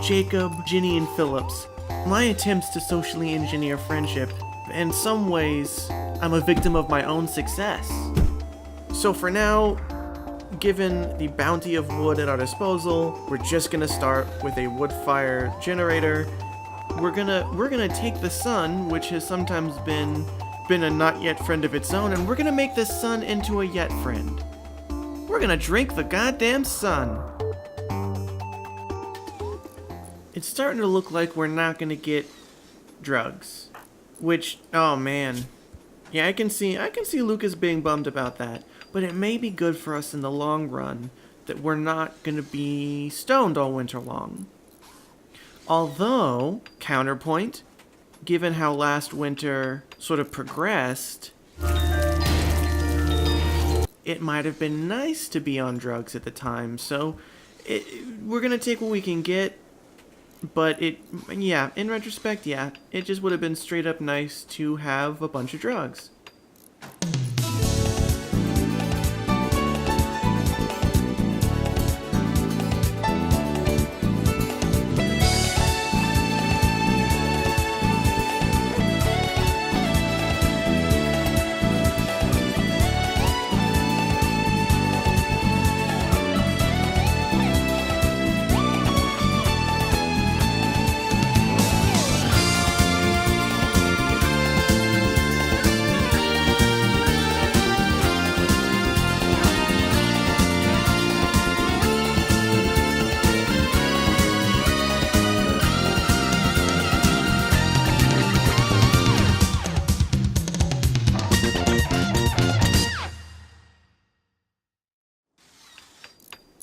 Jacob, Ginny, and Phillips. My attempts to socially engineer friendship. In some ways, I'm a victim of my own success. So for now, given the bounty of wood at our disposal, we're just gonna start with a wood fire generator. We're gonna take the sun, which has sometimes been a not yet friend of its own, and we're gonna make the sun into a yet friend. We're gonna drink the goddamn sun. It's starting to look like we're not gonna get drugs. Which, oh man. Yeah, I can see Lucas being bummed about that. But it may be good for us in the long run that we're not gonna be stoned all winter long. Although, counterpoint, given how last winter sort of progressed, it might have been nice to be on drugs at the time. So, we're gonna take what we can get. But yeah, in retrospect, yeah, it just would have been straight up nice to have a bunch of drugs.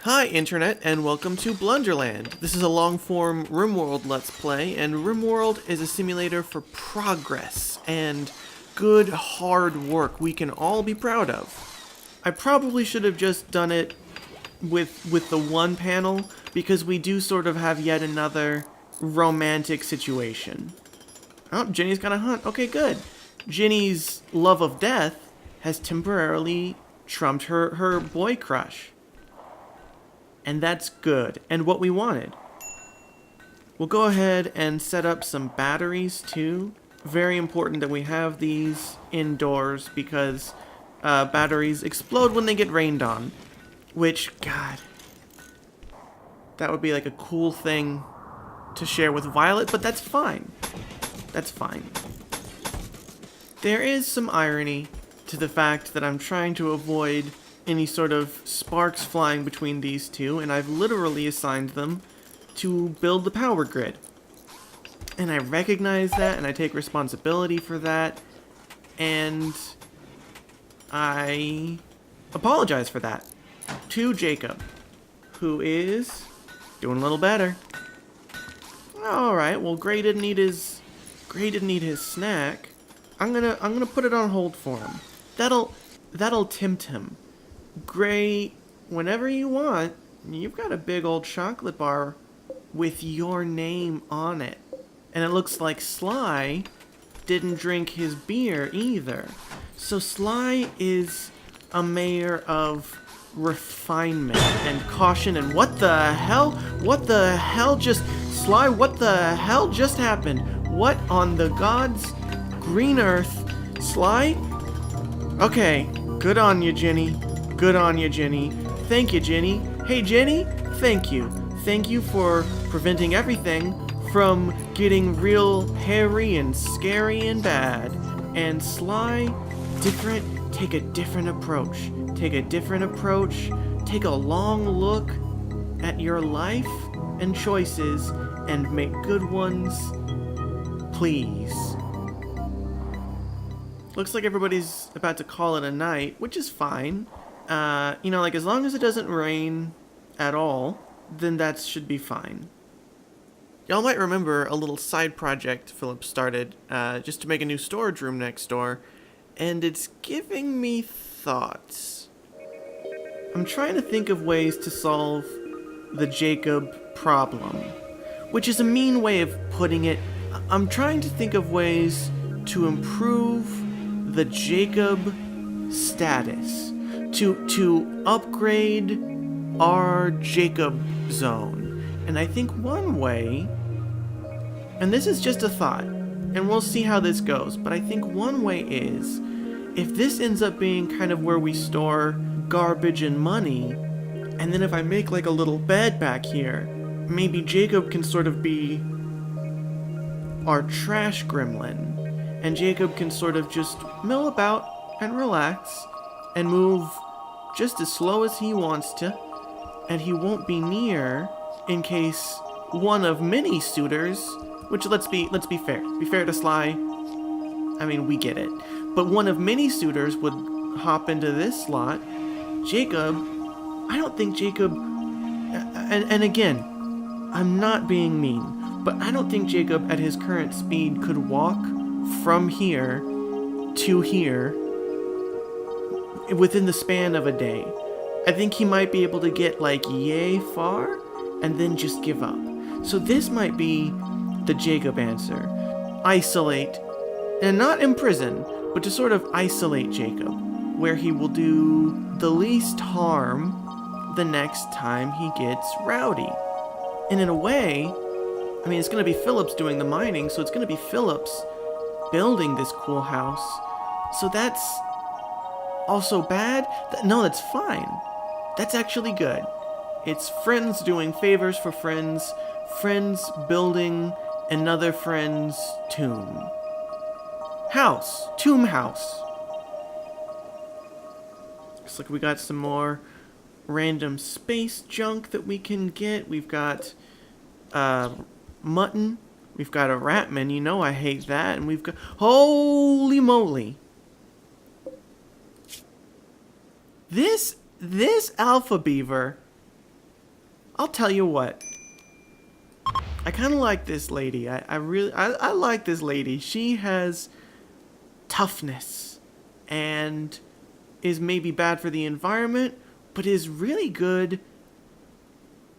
Hi Internet, and welcome to Blunderland. This is a long-form Rimworld Let's Play, and Rimworld is a simulator for progress and good, hard work we can all be proud of. I probably should have just done it with the one panel, because we do sort of have yet another romantic situation. Oh, Ginny's got a hunt. Okay, good. Ginny's love of death has temporarily trumped her boy crush. And that's good, and what we wanted. We'll go ahead and set up some batteries too. Very important that we have these indoors because batteries explode when they get rained on. Which, God, that would be like a cool thing to share with Violet, but that's fine. That's fine. There is some irony to the fact that I'm trying to avoid any sort of sparks flying between these two, and I've literally assigned them to build the power grid. And I recognize that, and I take responsibility for that, and I apologize for that to Jacob, who is doing a little better. Alright, well, Gray didn't eat his snack. I'm gonna put it on hold for him. That'll tempt him. Gray, whenever you want, you've got a big old chocolate bar with your name on it. And it looks like Sly didn't drink his beer either. So Sly is a mayor of refinement and caution, and what the hell just happened? What on the gods green earth? Sly? Okay, good on you, Ginny. Good on you, Ginny. Thank you, Ginny. Hey, Ginny, thank you. Thank you for preventing everything from getting real hairy and scary and bad. And Sly, take a different approach. Take a different approach. Take a long look at your life and choices and make good ones, please. Looks like everybody's about to call it a night, which is fine. You know, like, as long as it doesn't rain at all, then that should be fine. Y'all might remember a little side project Philip started, just to make a new storage room next door, and it's giving me thoughts. I'm trying to think of ways to solve the Jacob problem, which is a mean way of putting it. I'm trying to think of ways to improve the Jacob status, to upgrade our Jacob zone, And I think one way, and this is just a thought, and we'll see how this goes, but I think one way is, if this ends up being kind of where we store garbage and money, and then if I make like a little bed back here, maybe Jacob can sort of be our trash gremlin, and Jacob can sort of just mill about and relax and move just as slow as he wants to, and he won't be near in case one of many suitors, which let's be fair. Be fair to Sly. I mean, we get it. But one of many suitors would hop into this slot. Jacob, I don't think Jacob, and again, I'm not being mean, but I don't think Jacob at his current speed could walk from here to here within the span of a day. I think he might be able to get like yay far and then just give up. So this might be the Jacob answer. Isolate, and not imprison, but to sort of isolate Jacob, where he will do the least harm the next time he gets rowdy. And in a way, I mean, it's going to be Phillips doing the mining, so it's going to be Phillips building this cool house. So that's also bad? No, that's fine. That's actually good. It's friends doing favors for friends, friends building another friend's tomb. House. Tomb house. Looks like we got some more random space junk that we can get. We've got mutton. We've got a ratman. You know I hate that. And we've got... Holy moly. This alpha beaver, I'll tell you what. I kind of like this lady. I like this lady. She has toughness and is maybe bad for the environment, but is really good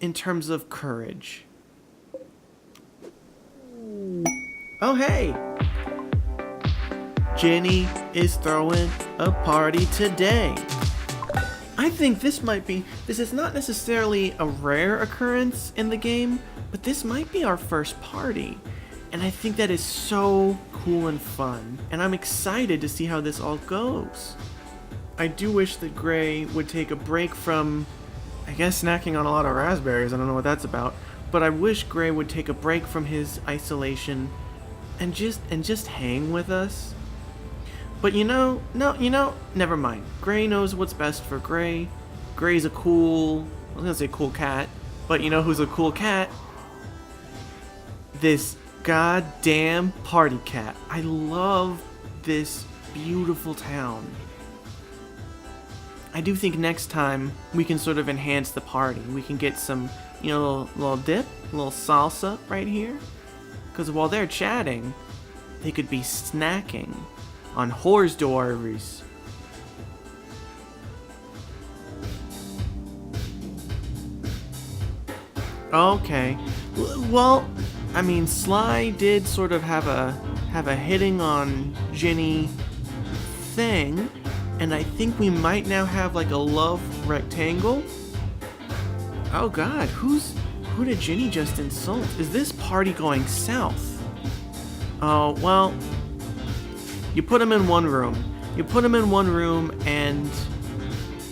in terms of courage. Oh, hey! Jenny is throwing a party today. I think this is not necessarily a rare occurrence in the game, but this might be our first party. And I think that is so cool and fun. And I'm excited to see how this all goes. I do wish that Gray would take a break from, I guess, snacking on a lot of raspberries. I don't know what that's about. But I wish Gray would take a break from his isolation and just hang with us. But never mind. Gray knows what's best for Gray. Gray's a cool, I was gonna say cool cat, but you know who's a cool cat? This goddamn party cat. I love this beautiful town. I do think next time we can sort of enhance the party. We can get some, little dip, a little salsa right here. Because while they're chatting, they could be snacking on hors d'oeuvres. Okay. Well, I mean, Sly did sort of have a hitting on Jenny thing, and I think we might now have like a love rectangle. Oh God, who did Jenny just insult? Is this party going south? Oh, well, you put them in one room. And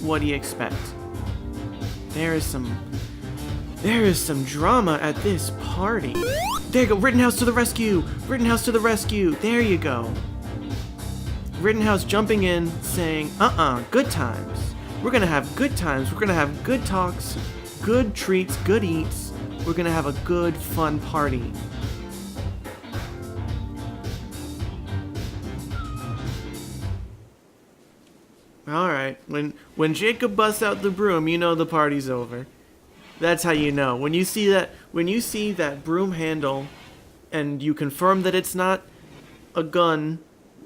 what do you expect? There is some drama at this party. There you go, Rittenhouse to the rescue! Rittenhouse to the rescue! There you go. Rittenhouse jumping in, saying, good times. We're gonna have good times. We're gonna have good talks, good treats, good eats. We're gonna have a good, fun party. Alright, when Jacob busts out the broom, you know the party's over. That's how you know. When you see that broom handle and you confirm that it's not a gun,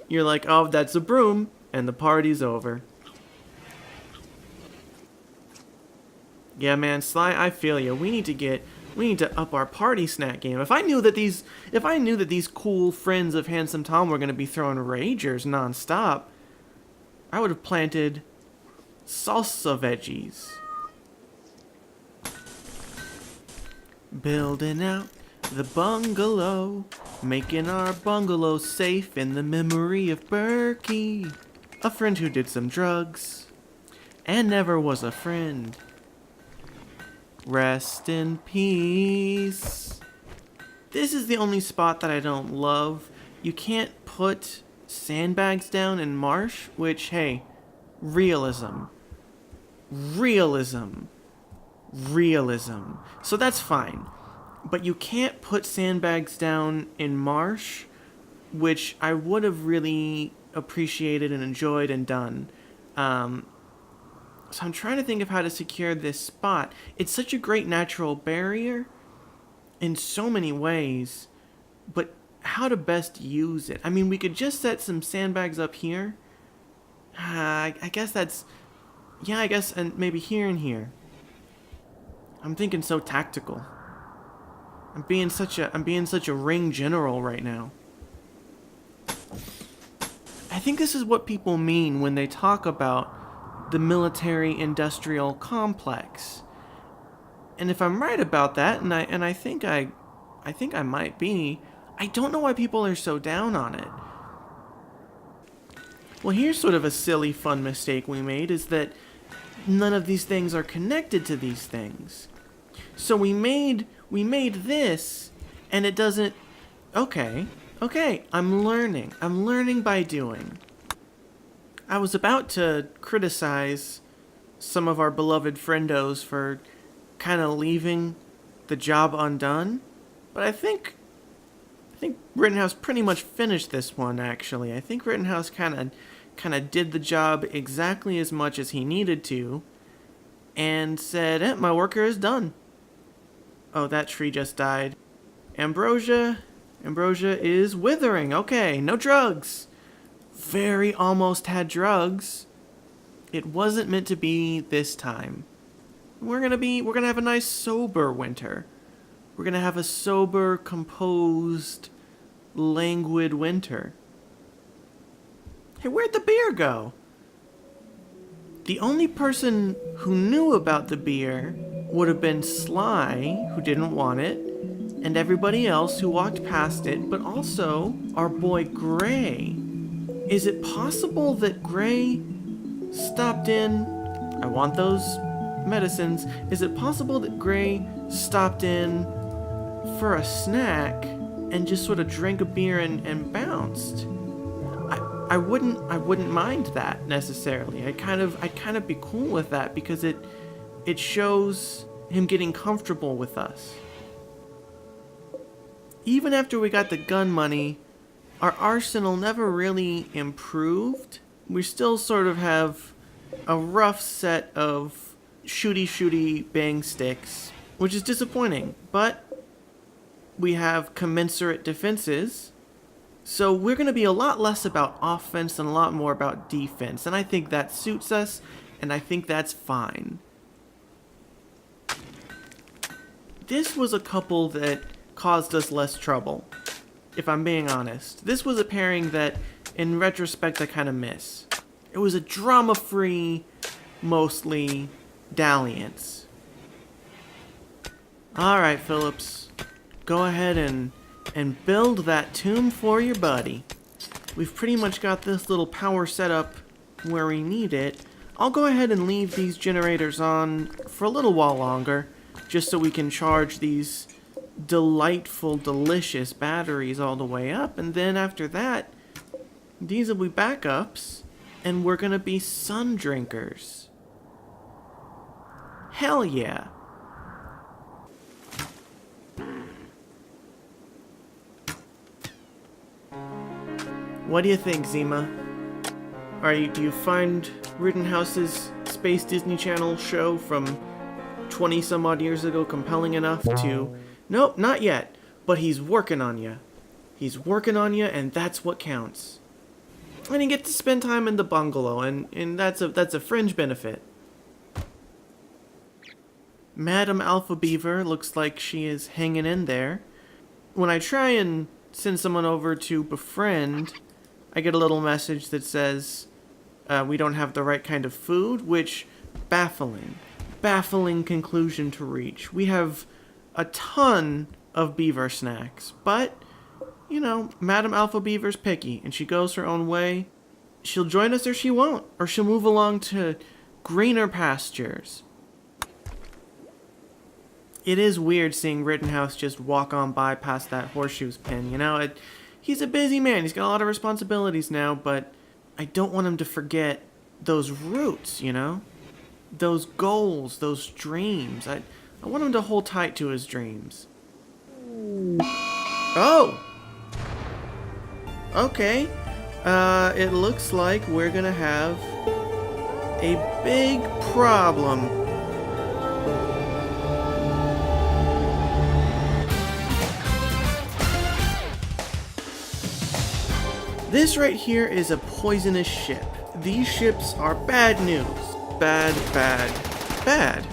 you're like, oh, that's a broom, and the party's over. Yeah, man, Sly, I feel you. We need to up our party snack game. If I knew that these cool friends of Handsome Tom were gonna be throwing ragers nonstop, I would have planted salsa veggies. Building out the bungalow, making our bungalow safe in the memory of Berkey, a friend who did some drugs and never was a friend. Rest in peace. This is the only spot that I don't love. You can't put sandbags down in marsh, which, hey, realism. Realism. Realism. So that's fine. But you can't put sandbags down in marsh, which I would have really appreciated and enjoyed and done. So I'm trying to think of how to secure this spot. It's such a great natural barrier in so many ways, but how to best use it? I mean, we could just set some sandbags up here. I guess that's... Yeah, I guess, and maybe here and here. I'm thinking so tactical. I'm being such a ring general right now. I think this is what people mean when they talk about the military-industrial complex. And if I'm right about that, and I think I might be, I don't know why people are so down on it. Well, here's sort of a silly, fun mistake we made, is that none of these things are connected to these things. So we made this, and it doesn't... Okay, I'm learning by doing. I was about to criticize some of our beloved friendos for kind of leaving the job undone, but I think Rittenhouse pretty much finished this one, actually. I think Rittenhouse kind of did the job exactly as much as he needed to, and said, my worker is done. Oh, that tree just died. Ambrosia is withering. Okay, no drugs. Very almost had drugs. It wasn't meant to be this time. We're gonna have a nice sober winter. We're gonna have a sober, composed, languid winter. Hey, where'd the beer go? The only person who knew about the beer would have been Sly, who didn't want it, and everybody else who walked past it, but also our boy Gray. Is it possible that Gray stopped in... I want those medicines. Is it possible that Gray stopped in for a snack and just sort of drank a beer and bounced? I wouldn't mind that necessarily. I'd kind of be cool with that, because it shows him getting comfortable with us. Even after we got the gun money, our arsenal never really improved. We still sort of have a rough set of shooty bang sticks, which is disappointing, but we have commensurate defenses. So we're going to be a lot less about offense and a lot more about defense, and I think that suits us, and I think that's fine. This was a couple that caused us less trouble, if I'm being honest. This was a pairing that, in retrospect, I kind of miss. It was a drama-free, mostly, dalliance. Alright, Phillips. Go ahead and build that tomb for your buddy. We've pretty much got this little power set up where we need it. I'll go ahead and leave these generators on for a little while longer, just so we can charge these delightful, delicious batteries all the way up, and then after that, these will be backups, and we're gonna be sun drinkers. Hell yeah. What do you think, Zima? Do you find Rittenhouse's Space Disney Channel show from 20 some odd years ago compelling enough to... Nope, not yet, but he's working on you. He's working on you, and that's what counts. And you get to spend time in the bungalow, and that's a fringe benefit. Madam Alpha Beaver looks like she is hanging in there. When I try and send someone over to befriend, I get a little message that says, we don't have the right kind of food, which, baffling conclusion to reach. We have a ton of beaver snacks, but, you know, Madam Alpha Beaver's picky, and she goes her own way. She'll join us or she won't, or she'll move along to greener pastures. It is weird seeing Rittenhouse just walk on by past that horseshoes pin, you know? He's a busy man, he's got a lot of responsibilities now, but I don't want him to forget those roots, you know? Those goals, those dreams. I want him to hold tight to his dreams. Oh! Okay. It looks like we're gonna have a big problem. This right here is a poisonous ship. These ships are bad news. Bad, bad, bad.